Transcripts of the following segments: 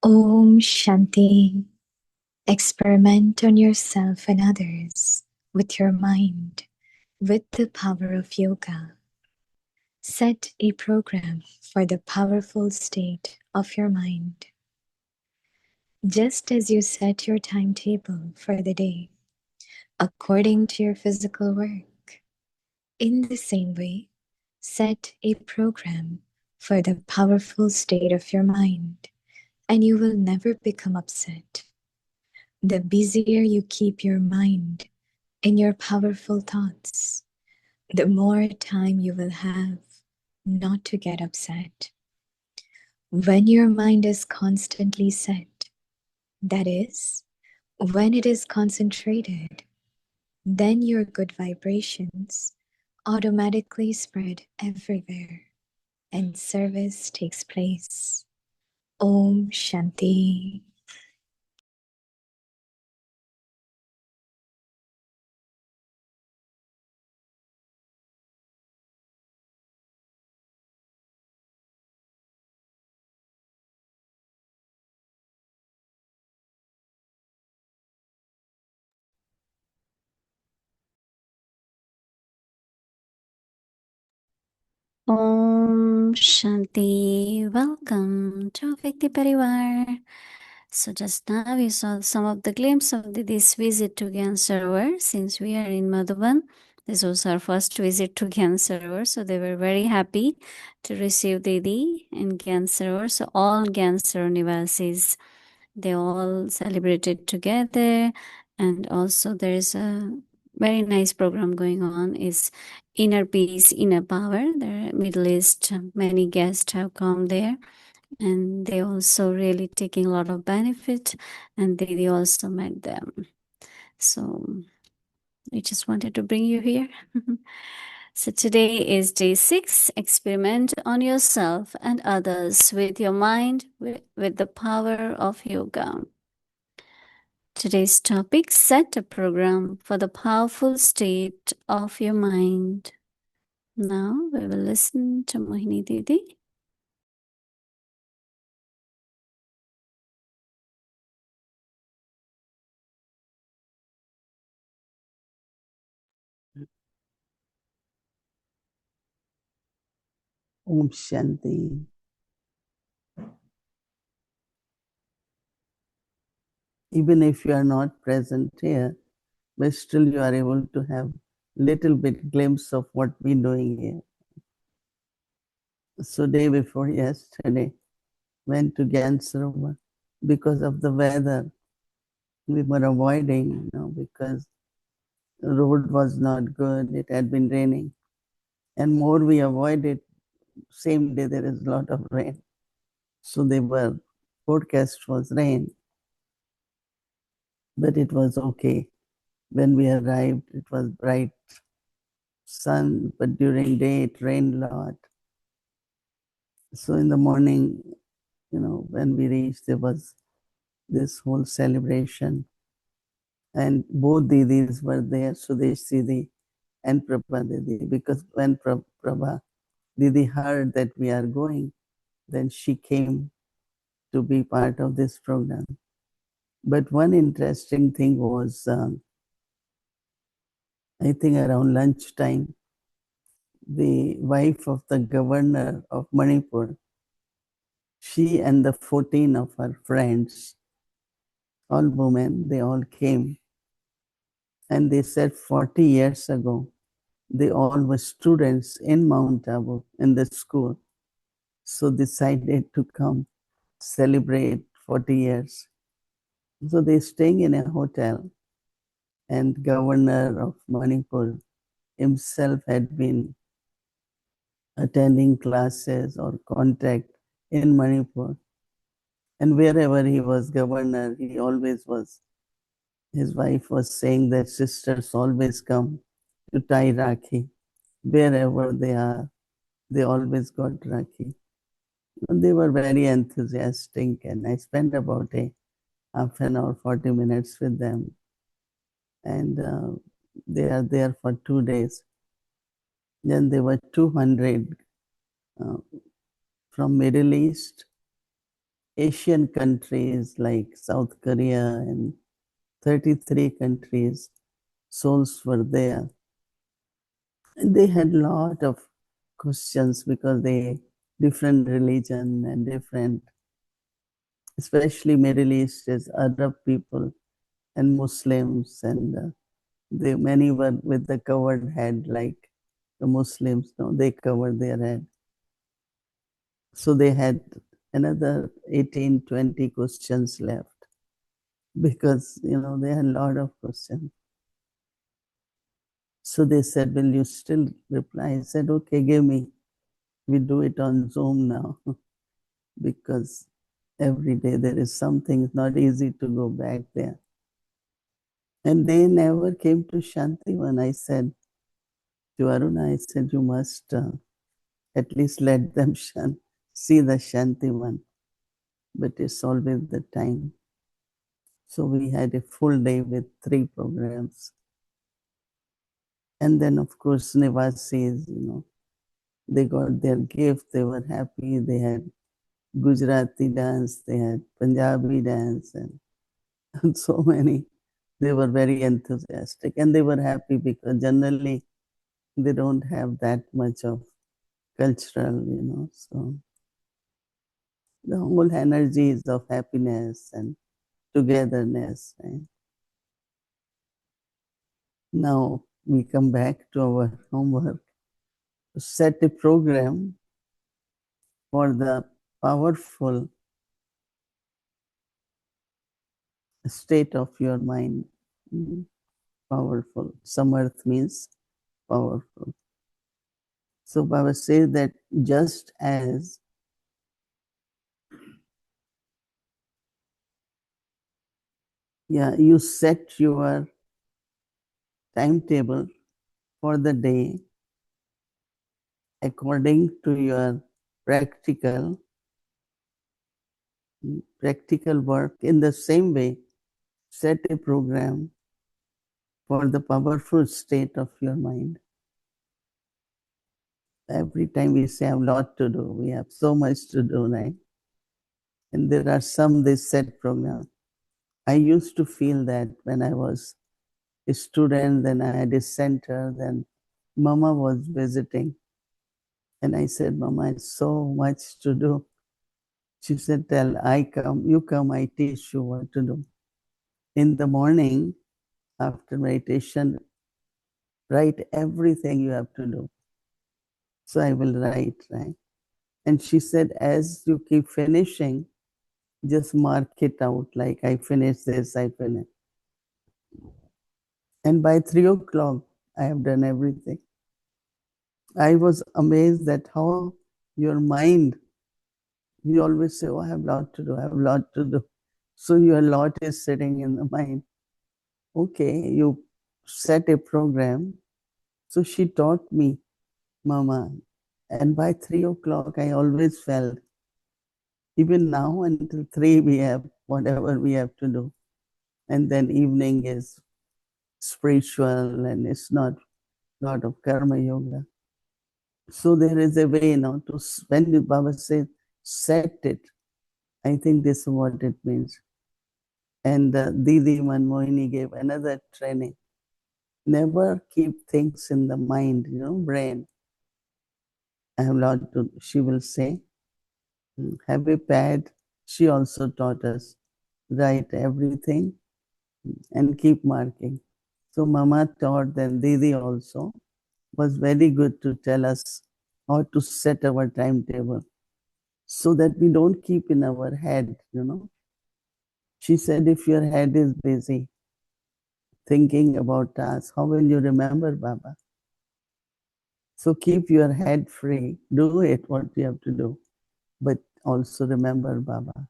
Om Shanti. Experiment on yourself and others with your mind, with the power of yoga. Set a program for the powerful state of your mind. Just as you set your timetable for the day, according to your physical work, in the same way, set a program for the powerful state of your mind, and you will never become upset. The busier you keep your mind in your powerful thoughts, the more time you will have not to get upset. When your mind is constantly set, that is, when it is concentrated, then your good vibrations automatically spread everywhere and service takes place. Om Shanti. Om Shanti. Welcome to Vikti Parivar. So just now we saw some of the glimpse of this visit to Gyan Sarovar. Since we are in Madhuban, this was our first visit to Gyan Sarovar. So they were very happy to receive Didi in Gyan Sarovar. So all Gyan Sarovar Nivasis, they all celebrated together. And also there is a very nice program going on is Inner Peace, Inner Power. The Middle East, many guests have come there and they also really taking a lot of benefit and they also met them. So I just wanted to bring you here. So today is day 6. Experiment on yourself and others with your mind with the power of yoga. Today's topic, set a program for the powerful state of your mind. Now we will listen to Mohini Didi. Om Shanti. Even if you are not present here, but still you are able to have little bit glimpse of what we're doing here. So day before yesterday, went to Gyan Sarovar because of the weather. We were avoiding, because the road was not good. It had been raining. And more we avoided, same day there is a lot of rain. So they were, forecast was rain. But it was okay. When we arrived, it was bright sun, but during day it rained a lot. So in the morning, when we reached, there was this whole celebration. And both Didis were there, Sudesh Didi and Prabha Didi, because when Prabha Didi heard that we are going, then she came to be part of this program. But one interesting thing was, I think around lunchtime, the wife of the governor of Manipur, she and the 14 of her friends, all women, they all came. And they said 40 years ago, they all were students in Mount Abu in the school. So decided to come celebrate 40 years. So they're staying in a hotel, and governor of Manipur himself had been attending classes or contact in Manipur. And wherever he was governor, he always was, his wife was saying that sisters always come to tie Rakhi. Wherever they are, they always got Rakhi. And they were very enthusiastic, and I spent about a half an hour, 40 minutes with them. And they are there for 2 days. Then there were 200 from Middle East, Asian countries like South Korea and 33 countries, souls were there. And they had a lot of questions because they different religion and different, especially Middle East is Arab people and Muslims, and they many were with the covered head like the Muslims. No, they covered their head. So they had another 18, 20 questions left because they had a lot of questions. So they said, will you still reply? I said, okay, give me. We do it on Zoom now because every day there is something. It's not easy to go back there. And they never came to Shantivan. I said to Aruna, I said, you must at least let them see the Shantivan. But it's always the time. So we had a full day with 3 programs. And then, of course, Nivasis, they got their gift. They were happy. They had Gujarati dance. They had Punjabi dance and so many. They were very enthusiastic and they were happy because generally they don't have that much of cultural. So the whole energy is of happiness and togetherness. Right? Now we come back to our homework. Set a program for the powerful state of your mind. Powerful. Samarth means powerful. So Baba says that just as you set your timetable for the day according to your practical work, in the same way, set a program for the powerful state of your mind. Every time we say, I have a lot to do, we have so much to do, right? And there are some they set programs. I used to feel that when I was a student, then I had a center, then Mama was visiting. And I said, Mama, it's so much to do. She said, tell, you come, I teach you what to do. In the morning, after meditation, write everything you have to do. So I will write, right? And she said, as you keep finishing, just mark it out, like I finished this, I finished. And by 3 o'clock, I have done everything. I was amazed at how your mind, you always say, oh, I have a lot to do, I have a lot to do. So your lot is sitting in the mind. Okay, you set a program. So she taught me, Mama. And by 3 o'clock, I always felt, even now until 3, we have whatever we have to do. And then evening is spiritual and it's not a lot of karma yoga. So there is a way now to, when the Baba says, set it, I think this is what it means. And Didi Mohini gave another training. Never keep things in the mind, brain. I have a lot to, she will say, have a pad. She also taught us, write everything and keep marking. So Mama taught, then Didi also was very good to tell us how to set our timetable so that we don't keep in our head. She said, if your head is busy thinking about tasks, how will you remember Baba? So keep your head free, do it, what you have to do, but also remember Baba.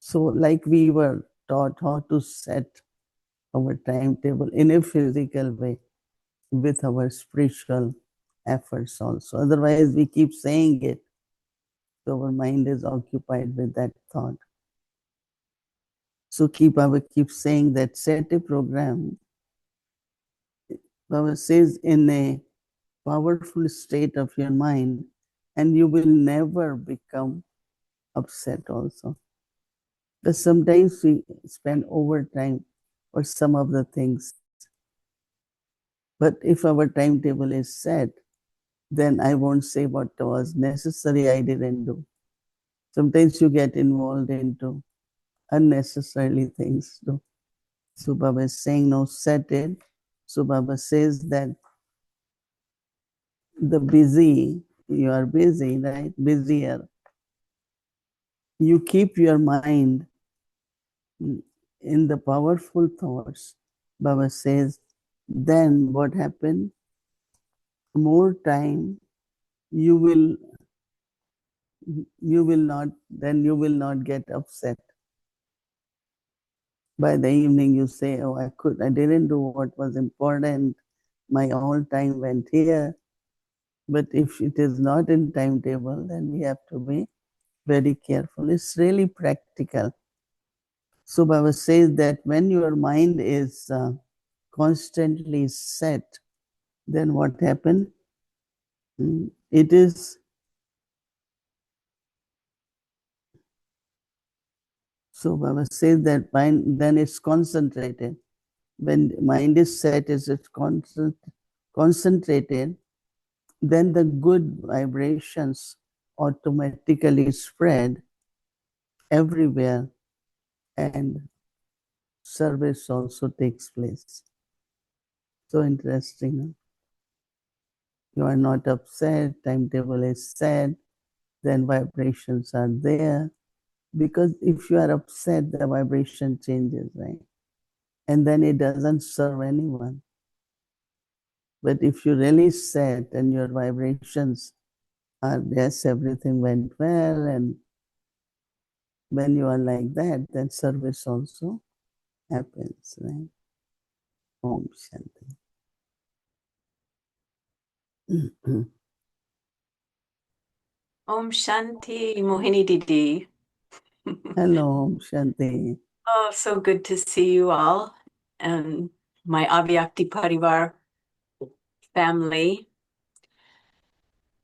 So like we were taught how to set our timetable in a physical way with our spiritual efforts also. Otherwise, we keep saying it, so our mind is occupied with that thought. So Baba keeps saying that set a program. Baba says in a powerful state of your mind, and you will never become upset also. But sometimes we spend overtime for some of the things. But if our timetable is set, then I won't say what was necessary I didn't do. Sometimes you get involved into unnecessarily things too. So Baba is saying, no, set it. So Baba says that the busy, you are busy, right? Busier. You keep your mind in the powerful thoughts. Baba says, then what happened? More time you will not get upset. By the evening you say, oh, I didn't do what was important. My whole time went here. But if it is not in timetable, then we have to be very careful. It's really practical. So Baba says that when your mind is constantly set, then what happens? It is so Baba says that mind then it's concentrated. When mind is set, is it concentrated, then the good vibrations automatically spread everywhere and service also takes place. So interesting. Huh? You are not upset, timetable is set, then vibrations are there. Because if you are upset, the vibration changes, right? And then it doesn't serve anyone. But if you really set and your vibrations are, yes, everything went well, and when you are like that, then service also happens, right? Om Shanti. Om Shanti, Mohini Didi. Hello, Om Shanti. Oh, so good to see you all and my Avyakti Parivar family.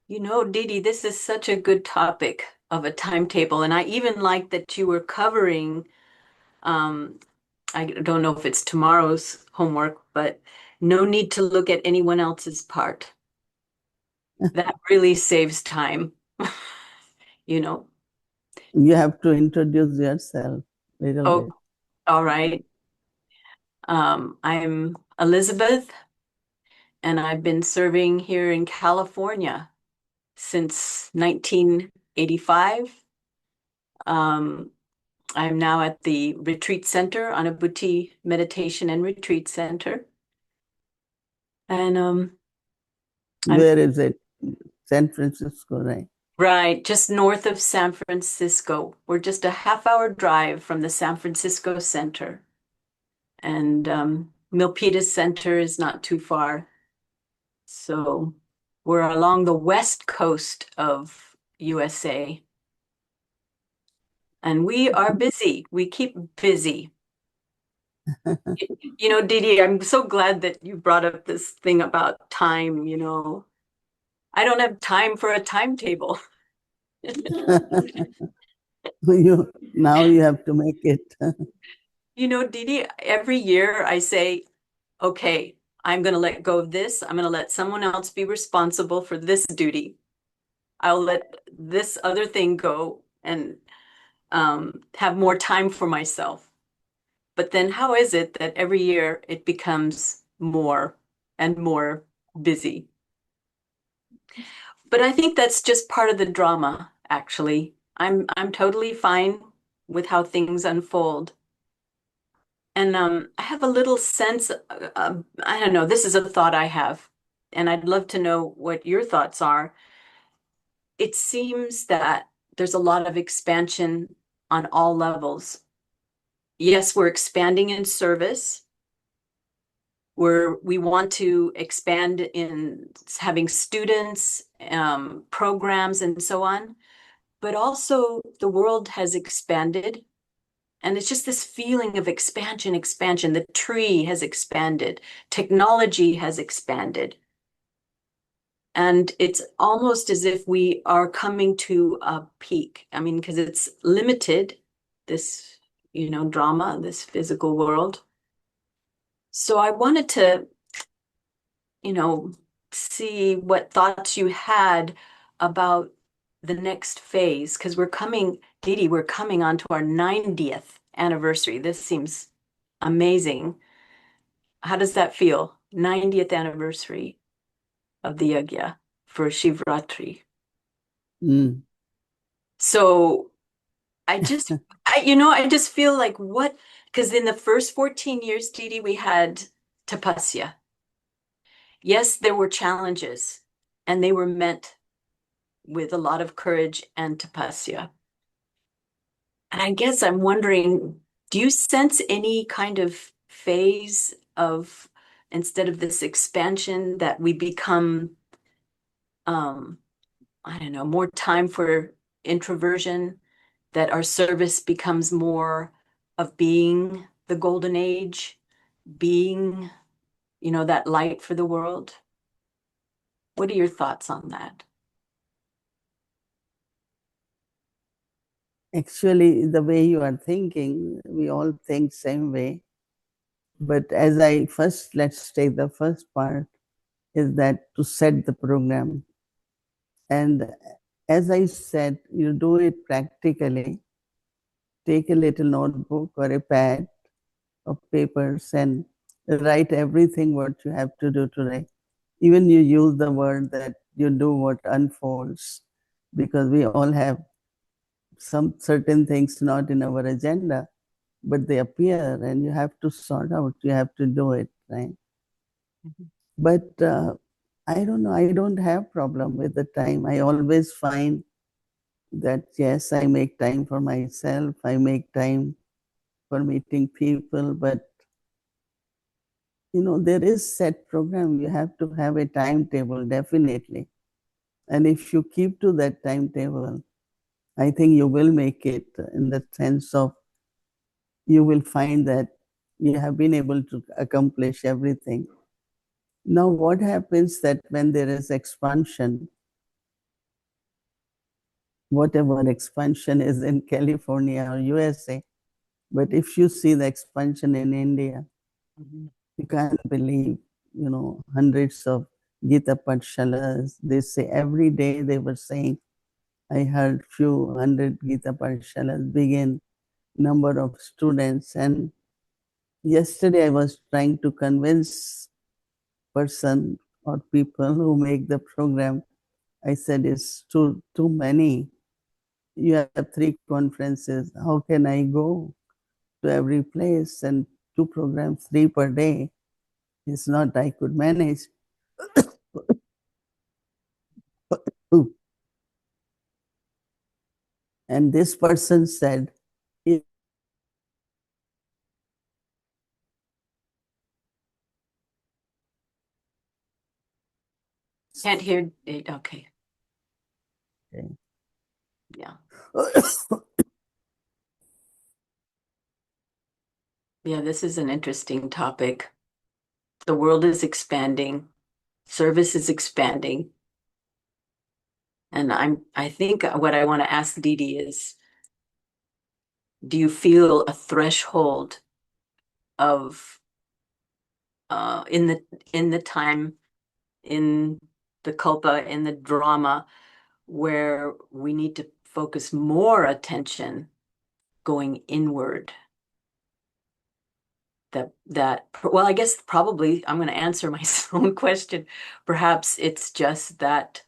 You know, Didi, this is such a good topic of a timetable. And I even like that you were covering, I don't know if it's tomorrow's homework, but no need to look at anyone else's part. That really saves time, you know. You have to introduce yourself a little Oh, bit. all right. I'm Elizabeth, and I've been serving here in California since 1985. Um, I'm now at the retreat center, Anabuti Meditation and Retreat Center. And Where is it? San Francisco, right? right, just north of San Francisco. We're just a half-hour drive from the San Francisco Center. And Milpitas Center is not too far. So we're along the west coast of USA. And we are busy. We keep busy. You know, Didi, I'm so glad that you brought up this thing about time, you know. I don't have time for a timetable. Now you have to make it. You know, Didi, every year I say, okay, I'm going to let go of this. I'm going to let someone else be responsible for this duty. I'll let this other thing go and have more time for myself. But then how is it that every year it becomes more and more busy? But I think that's just part of the drama, actually. I'm totally fine with how things unfold. And I have a little sense, I don't know, this is a thought I have, and I'd love to know what your thoughts are. It seems that there's a lot of expansion on all levels. Yes, we're expanding in service. We want to expand in having students, programs, and so on. But also the world has expanded. And it's just this feeling of expansion, expansion. The tree has expanded. Technology has expanded. And it's almost as if we are coming to a peak. I mean, because it's limited, this drama, this physical world. So I wanted to, see what thoughts you had about the next phase, because Didi, we're coming on to our 90th anniversary. This seems amazing. How does that feel? 90th anniversary of the yajna for Shivratri. Mm. So I just, I just feel like because in the first 14 years, Didi, we had tapasya. Yes, there were challenges, and they were met with a lot of courage and tapasya. And I guess I'm wondering, do you sense any kind of phase of, instead of this expansion, that we become, I don't know, more time for introversion, that our service becomes more of being the golden age, being, that light for the world? What are your thoughts on that? Actually, the way you are thinking, we all think same way. But let's take the first part, is that to set the program. And as I said, you do it practically. Take a little notebook or a pad of papers and write everything what you have to do today. Even you use the word that you do what unfolds, because we all have some certain things not in our agenda, but they appear and you have to sort out, you have to do it, right? Mhm. But I don't know, I don't have problem with the time. I always find that yes, I make time for myself, I make time for meeting people, but there is set program. You have to have a timetable, definitely. And if you keep to that timetable, I think you will make it, in the sense of you will find that you have been able to accomplish everything. Now, what happens that when there is expansion, whatever expansion is in California or USA, but if you see the expansion in India, Mhm. you can't believe, hundreds of Gita Patshalas. They say every day they were saying, I heard few hundred Gita Patshalas begin, number of students. And yesterday I was trying to convince person or people who make the program. I said, it's too many. You have 3 conferences. How can I go to every place and 2 programs, 3 per day? It's not I could manage. And this person said, Can't hear it. Okay. okay. Yeah. Yeah, this is an interesting topic. The world is expanding, service is expanding. And I think what I want to ask Didi is, do you feel a threshold of in the time, in the kalpa, in the drama, where we need to focus more attention going inward? Well, I guess probably I'm going to answer my own question. Perhaps it's just that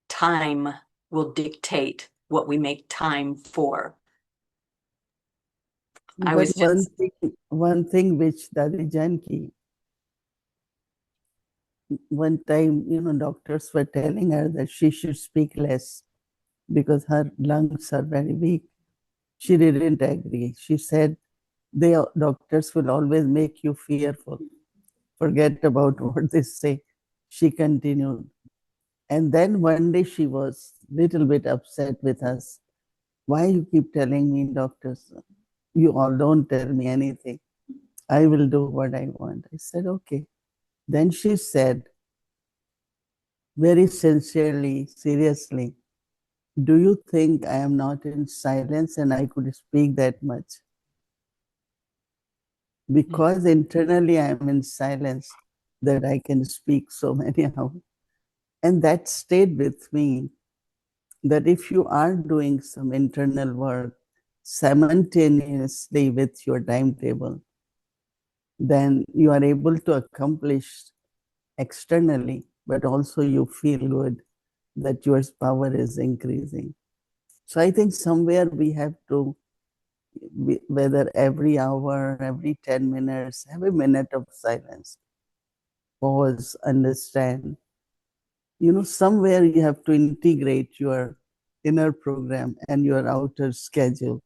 time will dictate what we make time for. I But was just one thing which Dadi Janki, one time, doctors were telling her that she should speak less because her lungs are very weak. She didn't agree. She said, doctors will always make you fearful. Forget about what they say. She continued. And then one day she was little bit upset with us. Why you keep telling me, doctors? You all don't tell me anything. I will do what I want. I said, okay. Then she said, very sincerely, seriously, do you think I am not in silence and I could speak that much? because internally I am in silence, that I can speak so many hours. And that stayed with me, that if you are doing some internal work simultaneously with your timetable, then you are able to accomplish externally, but also you feel good that your power is increasing. So I think somewhere we have to, whether every hour, every 10 minutes, have a minute of silence, pause, understand. Somewhere you have to integrate your inner program and your outer schedule.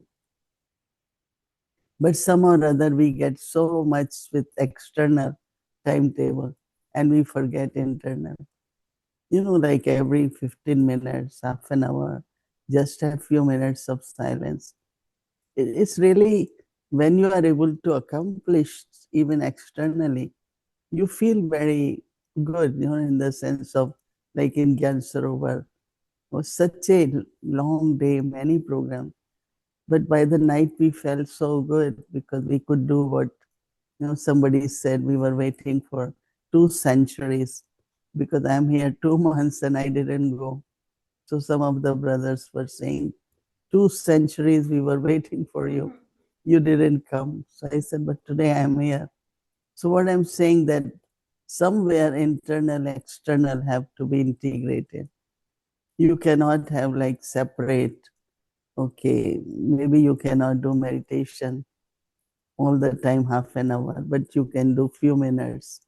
But somehow or other, we get so much with external timetable and we forget internal. Like every 15 minutes, half an hour, just a few minutes of silence. It's really when you are able to accomplish even externally, you feel very good, in the sense of like in Gyan Sarovar, was such a long day, many programs. But by the night, we felt so good because we could do what, somebody said we were waiting for 2 centuries because I'm here 2 months and I didn't go. So some of the brothers were saying, 2 centuries we were waiting for you. You didn't come. So I said, but today I'm here. So what I'm saying that somewhere internal, external have to be integrated. You cannot have like separate, okay, maybe you cannot do meditation all the time, half an hour, but you can do few minutes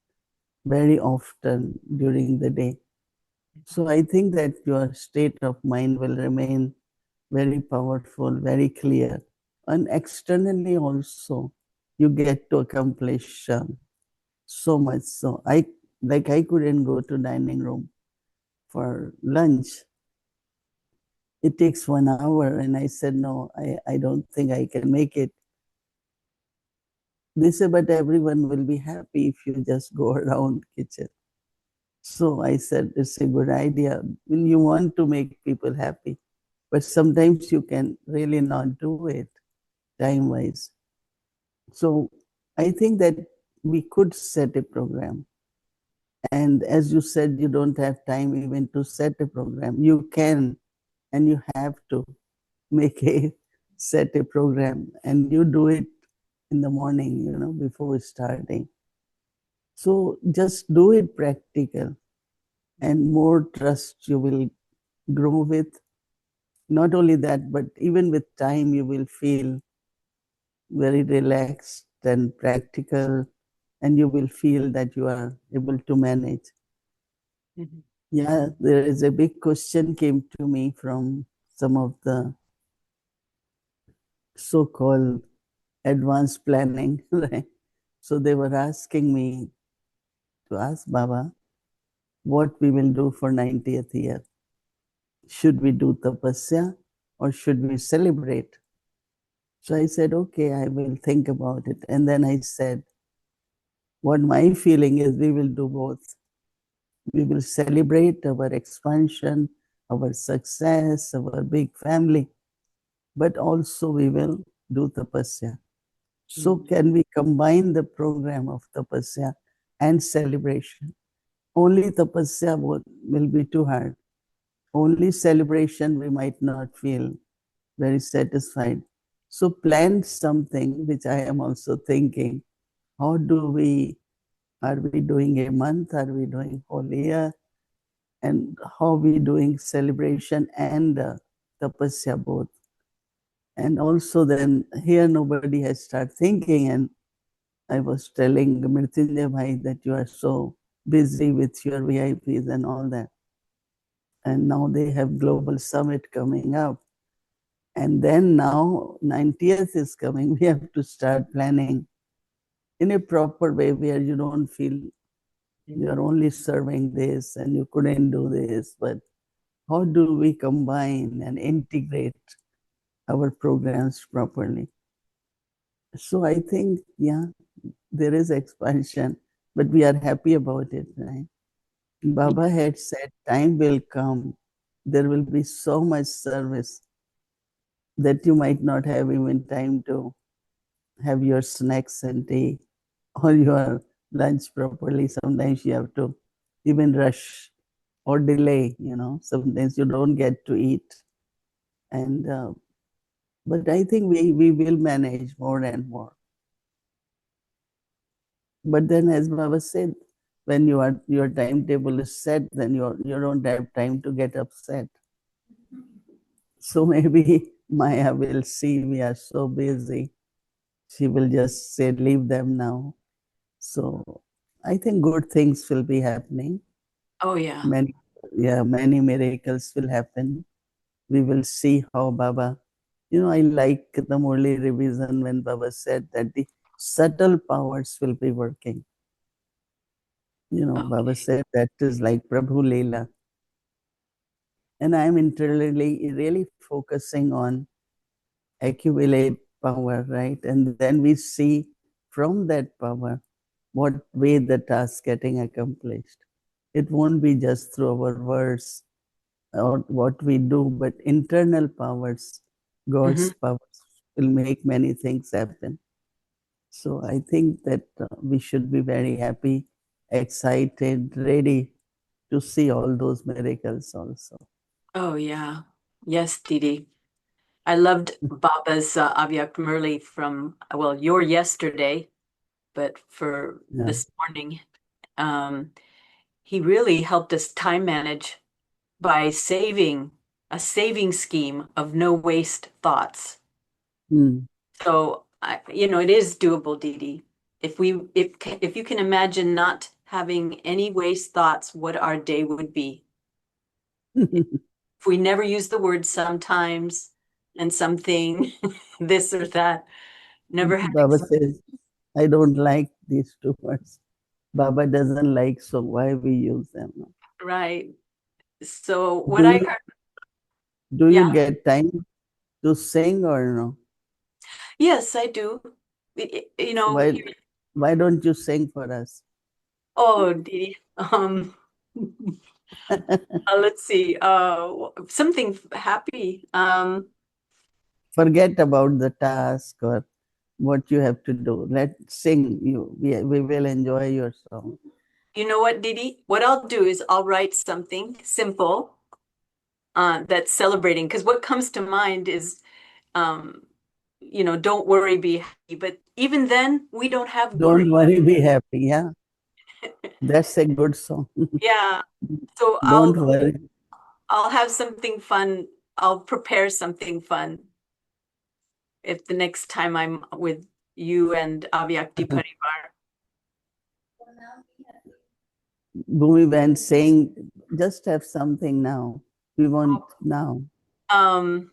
very often during the day. So I think that your state of mind will remain very powerful, very clear. And externally also, you get to accomplish so much. So I couldn't go to dining room for lunch. It takes 1 hour. And I said, no, I don't think I can make it. They said, but everyone will be happy if you just go around kitchen. So I said, it's a good idea. When you want to make people happy, but sometimes you can really not do it time-wise. So I think that we could set a program. And as you said, you don't have time even to set a program. You can, and you have to set a program, and you do it in the morning, before starting. So just do it practical, and more trust you will grow with. Not only that, but even with time, you will feel very relaxed and practical, and you will feel that you are able to manage. Mm-hmm. Yeah, there is a big question came to me from some of the so-called advanced planning, right? So they were asking me to ask Baba what we will do for 90th year. Should we do tapasya or should we celebrate? So I said, okay, I will think about it. And then I said, what my feeling is, we will do both. We will celebrate our expansion, our success, our big family, but also we will do tapasya. So can we combine the program of tapasya and celebration? Only tapasya will be too hard. Only celebration we might not feel very satisfied. So plan something which I am also thinking. How are we doing a month? Are we doing whole year? And how we doing celebration and tapasya both? And also then here nobody has started thinking, and I was telling Mrityunjay Bhai that you are so busy with your VIPs and all that. And now they have global summit coming up. And then now 90th is coming. We have to start planning in a proper way where you don't feel you're only serving this and you couldn't do this. But how do we combine and integrate our programs properly? So I think, yeah, there is expansion, but we are happy about it, right? Baba had said, time will come. There will be so much service that you might not have even time to have your snacks and tea. or your lunch properly. Sometimes you have to even rush or delay, sometimes you don't get to eat. And but I think we will manage more and more. But then, as Baba said, when your timetable is set, then you don't have time to get upset. So maybe Maya will see we are so busy. She will just say, leave them now. So I think good things will be happening. Oh, yeah. Many miracles will happen. We will see how Baba, I like the Murli revision when Baba said that the subtle powers will be working. Baba said that is like Prabhu Leela. And I'm internally really focusing on accumulate power, right? And then we see from that power what way the task getting accomplished. It won't be just through our words or what we do, but internal powers, God's powers will make many things happen. So I think that we should be very happy, excited, ready to see all those miracles also. Oh, yeah. Yes, Didi. I loved Baba's Avyak Murli from, well, your yesterday, but for this morning. Um, he really helped us time manage by saving a saving scheme of no waste thoughts. So, it is doable, Didi. If you can imagine not having any waste thoughts, what our day would be. If we never use the word sometimes and something, this or that, never having. Baba says, I don't like these two words. Baba doesn't like, so why we use them? Right. So what Do I you, heard, do you yeah, get time to sing or no? yes, I do. Why, Here, why don't you sing for us? oh, Didi, let's see, something happy. Forget about the task or what you have to do. Let's sing. We will enjoy your song. You know what, Didi? What I'll do is I'll write something simple that's celebrating, because what comes to mind is, don't worry, be happy. But even then, we don't have Don't worry. worry, be happy. Yeah, that's a good song. Yeah. So Don't worry. I'll have something fun. I'll prepare something fun if the next time I'm with you and Avyakti Parivar. Bhumi Ben saying, just have something now. We want now. Um,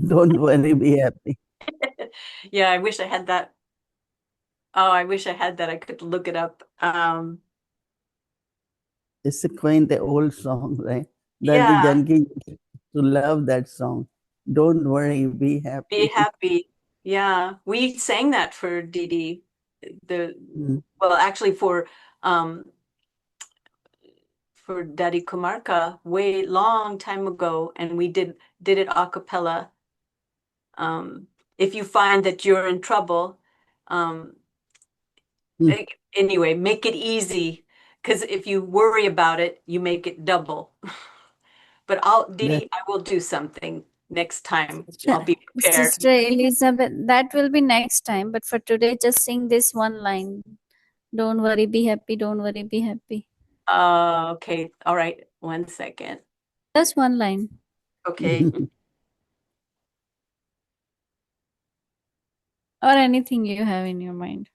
Don't worry, be happy. yeah, I wish I had that. Oh, I wish I had that. I could look it up. It's a quaint old song, right? Daddy Yeah, Janki used to love that song. Don't worry, be be happy. happy. Yeah, we sang that for Didi. The Mm. well, actually um for Daddy Kumarka way long time ago, and we did it a cappella. If you find that you're in trouble, um, Mm. anyway, make it easy, because if you worry about it, you make it double. But That, Didi, I will do something next time. I'll be prepared. Sister Elizabeth, that will be next time. But for today, just sing this one line. Don't worry, be happy. Don't worry, be happy. Okay. All right. 1 second. Just one line. Okay. Or anything you have in your mind.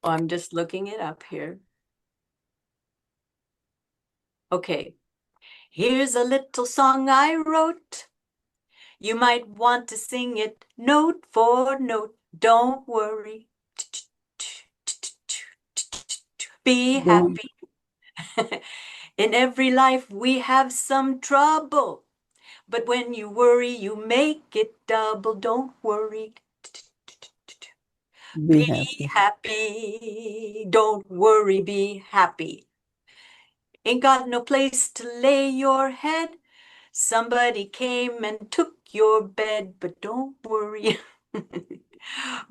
Oh, I'm just looking it up here. Okay. Here's a little song I wrote. You might want to sing it note for note. Don't worry. Be don't happy. In every life we have some trouble. But when you worry, you make it double. Don't worry. be Be happy. happy. Don't worry, be happy. Ain't got no place to lay your head. Somebody came and took your bed, but don't worry.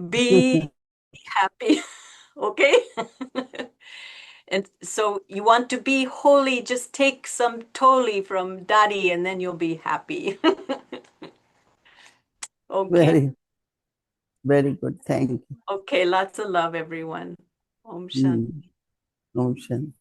Be happy. Okay? And so you want to be holy, just take some toli from Daddy and then you'll be happy. Okay. Very, very good. Thank you. Okay, lots of love, everyone. Om Shanti. Om Shanti.